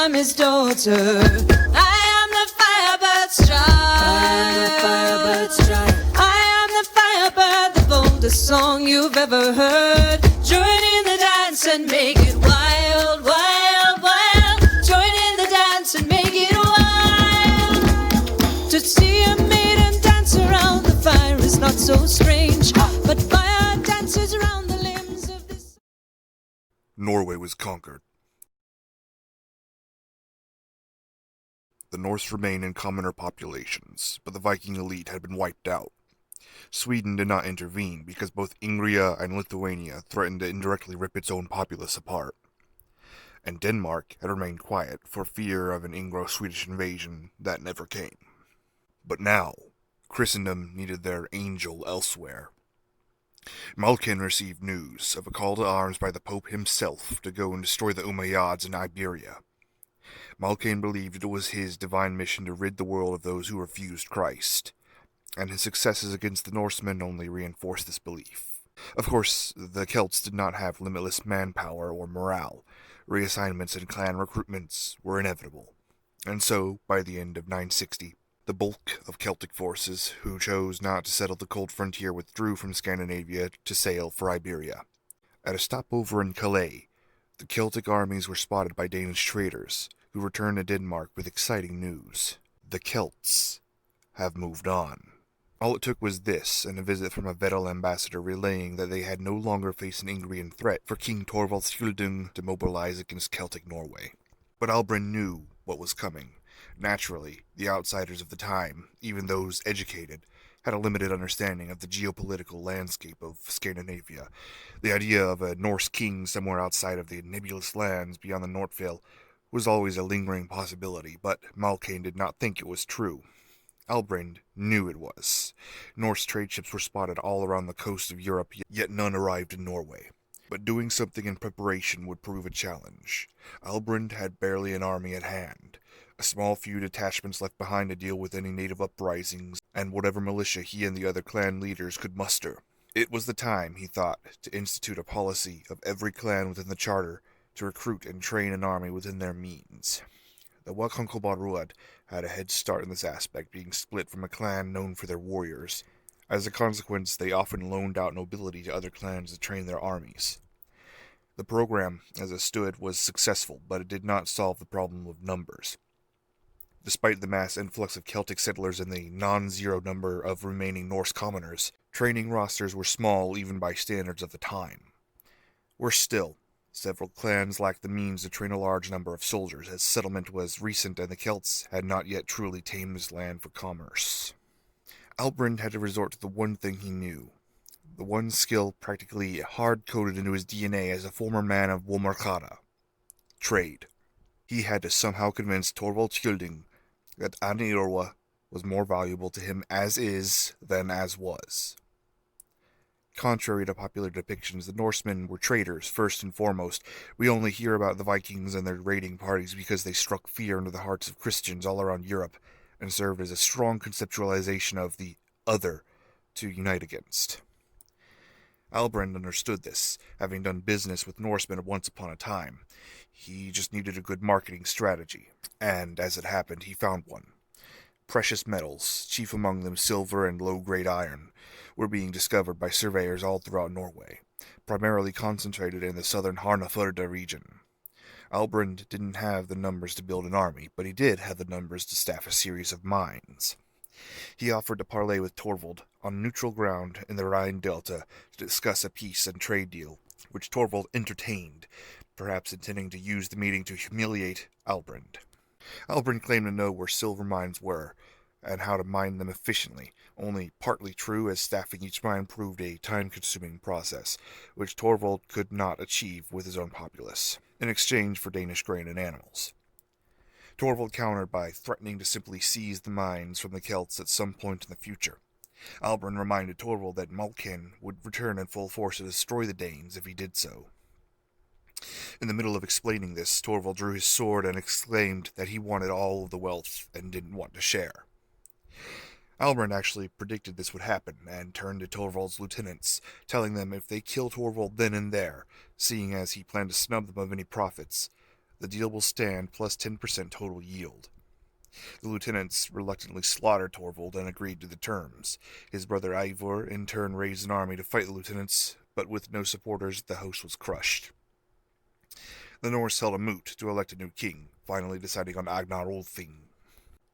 I'm his daughter. I am the firebird's child. I am the firebird, the boldest song you've ever heard. Join in the dance and make it wild, wild, wild. Join in the dance and make it wild. To see a maiden dance around the fire is not so strange, but fire dances around the limbs of this. Norway was conquered. The Norse remained in commoner populations, but the Viking elite had been wiped out. Sweden did not intervene because both Ingria and Lithuania threatened to indirectly rip its own populace apart. And Denmark had remained quiet for fear of an Anglo-Swedish invasion that never came. But now, Christendom needed their angel elsewhere. Malkin received news of a call to arms by the Pope himself to go and destroy the Umayyads in Iberia. Malkin believed it was his divine mission to rid the world of those who refused Christ, and his successes against the Norsemen only reinforced this belief. Of course, the Celts did not have limitless manpower or morale. Reassignments and clan recruitments were inevitable, and so, by the end of 960, the bulk of Celtic forces who chose not to settle the cold frontier withdrew from Scandinavia to sail for Iberia. At a stopover in Calais, the Celtic armies were spotted by Danish traders, who returned to Denmark with exciting news. The Celts have moved on. All it took was this, and a visit from a Vedel ambassador relaying that they had no longer faced an Ingrian threat for King Thorvald Skildung to mobilize against Celtic Norway. But Albrand knew what was coming. Naturally, the outsiders of the time, even those educated, had a limited understanding of the geopolitical landscape of Scandinavia. The idea of a Norse king somewhere outside of the nebulous lands beyond the Nordfjell was always a lingering possibility, but Malkin did not think it was true. Albrand knew it was. Norse trade ships were spotted all around the coast of Europe, yet none arrived in Norway. But doing something in preparation would prove a challenge. Albrand had barely an army at hand. A small few detachments left behind to deal with any native uprisings, and whatever militia he and the other clan leaders could muster. It was the time, he thought, to institute a policy of every clan within the charter to recruit and train an army within their means. The Wakonkobaruad had a head start in this aspect, being split from a clan known for their warriors. As a consequence, they often loaned out nobility to other clans to train their armies. The program, as it stood, was successful, but it did not solve the problem of numbers. Despite the mass influx of Celtic settlers and the non-zero number of remaining Norse commoners, training rosters were small even by standards of the time. Worse still, several clans lacked the means to train a large number of soldiers, as settlement was recent and the Celts had not yet truly tamed this land for commerce. Albrand had to resort to the one thing he knew, the one skill practically hard-coded into his DNA as a former man of Wolmarkada: trade. He had to somehow convince Thorvald Skilding that Niórua was more valuable to him as is than as was. Contrary to popular depictions, the Norsemen were traders, first and foremost. We only hear about the Vikings and their raiding parties because they struck fear into the hearts of Christians all around Europe, and served as a strong conceptualization of the other to unite against. Albrand understood this, having done business with Norsemen once upon a time. He just needed a good marketing strategy, and, as it happened, he found one. Precious metals, chief among them silver and low-grade iron, were being discovered by surveyors all throughout Norway, primarily concentrated in the southern Harnafjörda region. Albrand didn't have the numbers to build an army, but he did have the numbers to staff a series of mines. He offered to parley with Thorvald on neutral ground in the Rhine Delta to discuss a peace and trade deal, which Thorvald entertained, perhaps intending to use the meeting to humiliate Albrand. Albrand claimed to know where silver mines were, and how to mine them efficiently, only partly true, as staffing each mine proved a time-consuming process, which Thorvald could not achieve with his own populace, in exchange for Danish grain and animals. Thorvald countered by threatening to simply seize the mines from the Celts at some point in the future. Albrand reminded Thorvald that Malkin would return in full force to destroy the Danes if he did so. In the middle of explaining this, Thorvald drew his sword and exclaimed that he wanted all of the wealth and didn't want to share. Albrand actually predicted this would happen, and turned to Thorvald's lieutenants, telling them if they kill Thorvald then and there, seeing as he planned to snub them of any profits, The deal will stand plus 10% total yield. The lieutenants reluctantly slaughtered Torvald and agreed to the terms. His brother Ivor in turn raised an army to fight the lieutenants, but with no supporters, the host was crushed. The Norse held a moot to elect a new king, finally deciding on Agnar Ulfing.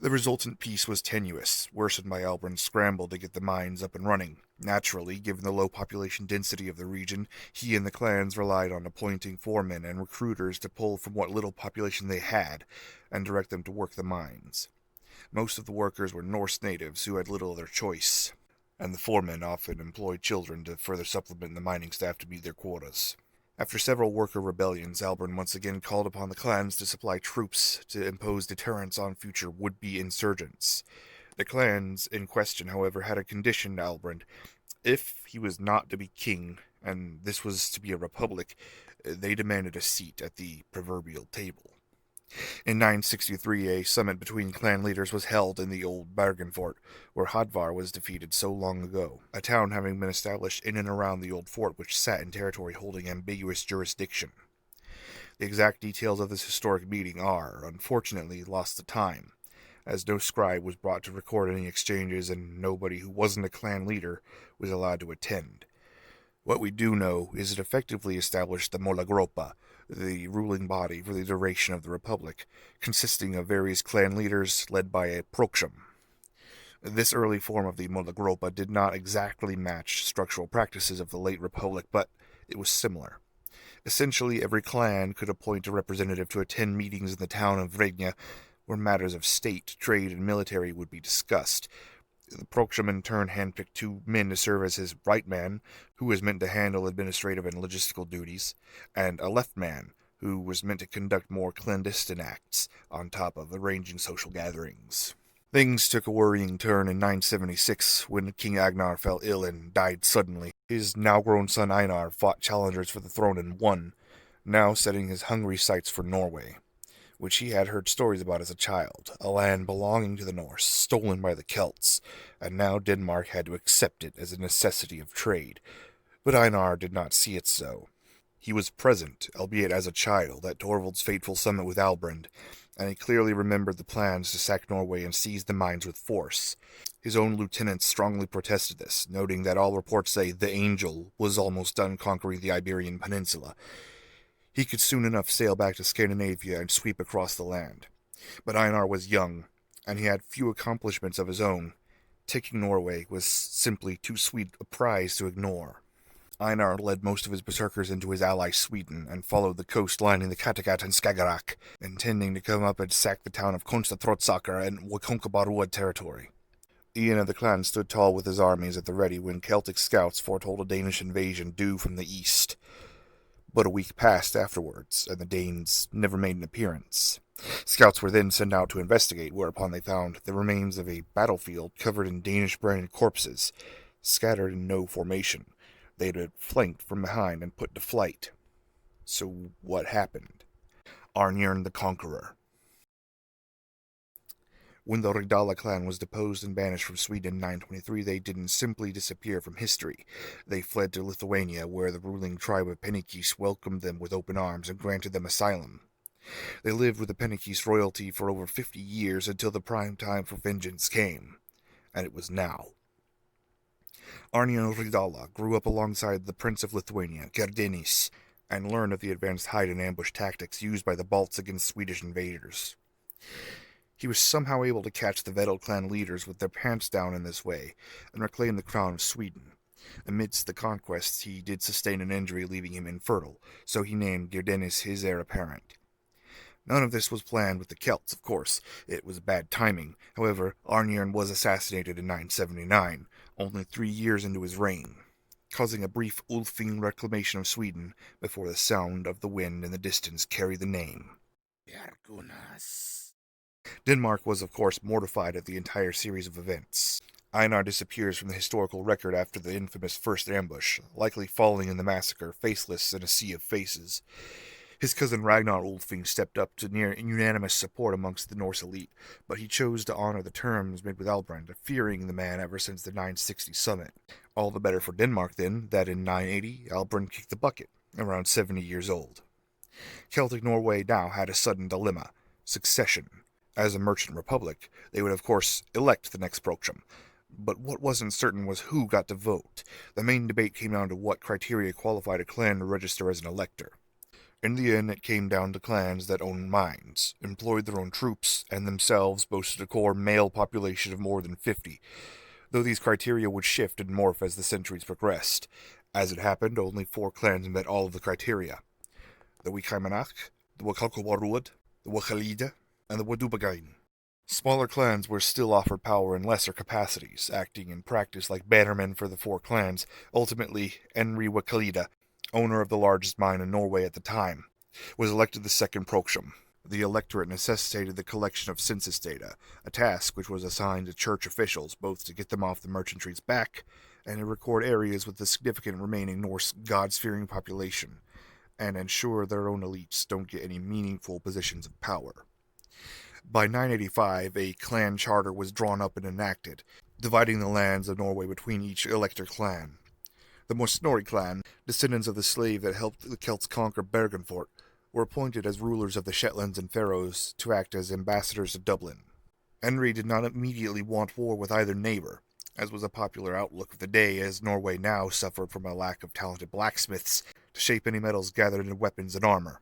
The resultant peace was tenuous, worsened by Albrand's scramble to get the mines up and running. Naturally, given the low population density of the region, he and the clans relied on appointing foremen and recruiters to pull from what little population they had and direct them to work the mines. Most of the workers were Norse natives who had little other choice, and the foremen often employed children to further supplement the mining staff to meet their quotas. After several worker rebellions, Albrand once again called upon the clans to supply troops to impose deterrence on future would-be insurgents. The clans in question, however, had a condition to Albrand. If he was not to be king, and this was to be a republic, they demanded a seat at the proverbial table. In 963, a summit between clan leaders was held in the old Bergen fort, where Hadvar was defeated so long ago, a town having been established in and around the old fort which sat in territory holding ambiguous jurisdiction. The exact details of this historic meeting are, unfortunately, lost to time, as no scribe was brought to record any exchanges and nobody who wasn't a clan leader was allowed to attend. What we do know is it effectively established the Molagropa, the ruling body for the duration of the Republic, consisting of various clan leaders led by a Proksham. This early form of the Molagropa did not exactly match structural practices of the late Republic, but it was similar. Essentially, every clan could appoint a representative to attend meetings in the town of Vregna, where matters of state, trade, and military would be discussed. The Proksham in turn handpicked 2 men to serve as his right man, who was meant to handle administrative and logistical duties, and a left man, who was meant to conduct more clandestine acts, on top of arranging social gatherings. Things took a worrying turn in 976 when King Agnar fell ill and died suddenly. His now-grown son Einar fought challengers for the throne and won, now setting his hungry sights for Norway, which he had heard stories about as a child, a land belonging to the Norse, stolen by the Celts, and now Denmark had to accept it as a necessity of trade. But Einar did not see it so. He was present, albeit as a child, at Torvald's fateful summit with Albrand, and he clearly remembered the plans to sack Norway and seize the mines with force. His own lieutenants strongly protested this, noting that all reports say the Angel was almost done conquering the Iberian Peninsula. He could soon enough sail back to Scandinavia and sweep across the land. But Einar was young, and he had few accomplishments of his own. Taking Norway was simply too sweet a prize to ignore. Einar led most of his berserkers into his ally Sweden and followed the coast lining the Kattegat and Skagerrak, intending to come up and sack the town of Konstatrotsaker and Wakonkabarua territory. Ian of the clan stood tall with his armies at the ready when Celtic scouts foretold a Danish invasion due from the east. But a week passed afterwards, and the Danes never made an appearance. Scouts were then sent out to investigate, whereupon they found the remains of a battlefield covered in Danish-branded corpses, scattered in no formation. They had been flanked from behind and put to flight. So what happened? Arnjern the Conqueror. When the Ridala clan was deposed and banished from Sweden in 923, they didn't simply disappear from history. They fled to Lithuania, where the ruling tribe of Penikis welcomed them with open arms and granted them asylum. They lived with the Penikis royalty for over 50 years until the prime time for vengeance came. And it was now. Arnjern Ridala grew up alongside the Prince of Lithuania, Gerdenis, and learned of the advanced hide and ambush tactics used by the Balts against Swedish invaders. He was somehow able to catch the Vedel clan leaders with their pants down in this way, and reclaim the crown of Sweden. Amidst the conquests, he did sustain an injury leaving him infertile, so he named Gerdenis his heir apparent. None of this was planned with the Celts, of course. It was bad timing. However, Arnjern was assassinated in 979, only 3 years into his reign, causing a brief Ulfing reclamation of Sweden before the sound of the wind in the distance carried the name Bjargunas. Denmark was, of course, mortified at the entire series of events. Einar disappears from the historical record after the infamous first ambush, likely falling in the massacre, faceless in a sea of faces. His cousin Ragnar Ulfing stepped up to near unanimous support amongst the Norse elite, but he chose to honor the terms made with Albrand, fearing the man ever since the 960 summit. All the better for Denmark, then, that in 980, Albrand kicked the bucket, around 70 years old. Celtic Norway now had a sudden dilemma: succession. As a merchant republic, they would of course elect the next Prochum. But what wasn't certain was who got to vote. The main debate came down to what criteria qualified a clan to register as an elector. In the end, it came down to clans that owned mines, employed their own troops, and themselves boasted a core male population of more than 50, though these criteria would shift and morph as the centuries progressed. As it happened, only 4 clans met all of the criteria: the Wikaimanach, the Wakalkawarud, the Wakalida, and the Wadubagain. Smaller clans were still offered power in lesser capacities, acting in practice like bannermen for the 4 clans. Ultimately, Enri Wakalida, owner of the largest mine in Norway at the time, was elected the second Prochum. The electorate necessitated the collection of census data, a task which was assigned to church officials both to get them off the merchantry's back and to record areas with the significant remaining Norse gods-fearing population, and ensure their own elites don't get any meaningful positions of power. By 985, a clan charter was drawn up and enacted, dividing the lands of Norway between each elector clan. The Morsnori clan, descendants of the slave that helped the Celts conquer Bergenfort, were appointed as rulers of the Shetlands and Faroes to act as ambassadors to Dublin. Henry did not immediately want war with either neighbor, as was a popular outlook of the day, as Norway now suffered from a lack of talented blacksmiths to shape any metals gathered into weapons and armor.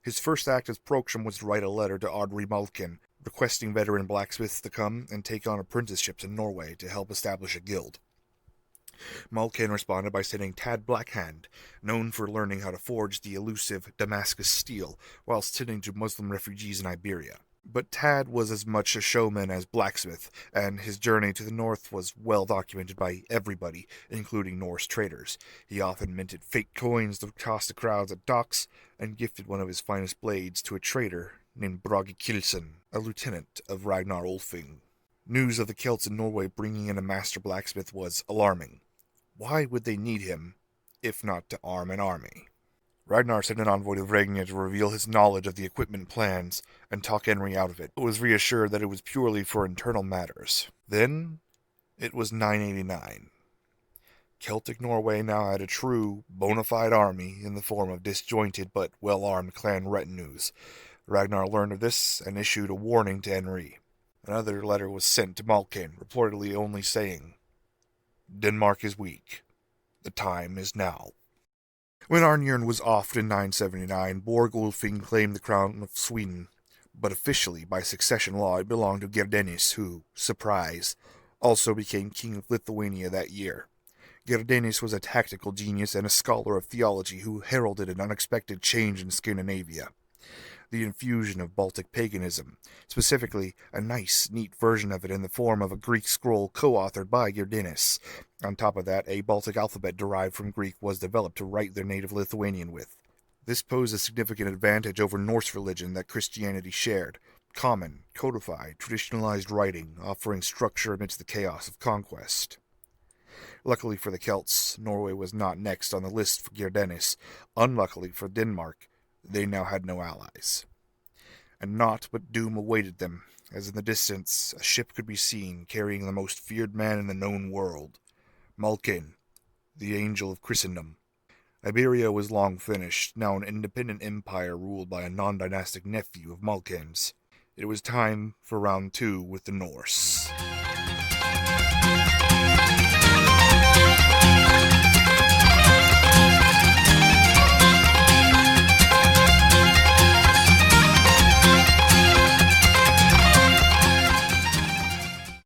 His first act as Prochum was to write a letter to Ardri Malkin, requesting veteran blacksmiths to come and take on apprenticeships in Norway to help establish a guild. Malkin responded by sending Tad Blackhand, known for learning how to forge the elusive Damascus steel whilst tending to Muslim refugees in Iberia. But Tad was as much a showman as blacksmith, and his journey to the north was well documented by everybody, including Norse traders. He often minted fake coins to toss the crowds at docks, and gifted one of his finest blades to a trader named Bragi Kilson, a lieutenant of Ragnar Ulfing. News of the Celts in Norway bringing in a master blacksmith was alarming. Why would they need him, if not to arm an army? Ragnar sent an envoy to Regnia to reveal his knowledge of the equipment plans and talk Henry out of it, but was reassured that it was purely for internal matters. Then, it was 989. Celtic Norway now had a true, bona fide army in the form of disjointed but well-armed clan retinues. Ragnar learned of this and issued a warning to Henry. Another letter was sent to Malkin, reportedly only saying, "Denmark is weak. The time is now." When Arnjorn was offed in 979, Borgulfing claimed the crown of Sweden, but officially, by succession law, it belonged to Gerdenis, who, surprise, also became king of Lithuania that year. Gerdenis was a tactical genius and a scholar of theology who heralded an unexpected change in Scandinavia: the infusion of Baltic paganism, specifically a nice, neat version of it in the form of a Greek scroll co-authored by Gerdenis. On top of that, a Baltic alphabet derived from Greek was developed to write their native Lithuanian with. This posed a significant advantage over Norse religion that Christianity shared: common, codified, traditionalized writing, offering structure amidst the chaos of conquest. Luckily for the Celts, Norway was not next on the list for Gerdenis. Unluckily for Denmark, they now had no allies. And naught but doom awaited them, as in the distance a ship could be seen carrying the most feared man in the known world, Malkin, the Angel of Christendom. Iberia was long finished, now an independent empire ruled by a non-dynastic nephew of Malkin's. It was time for round 2 with the Norse.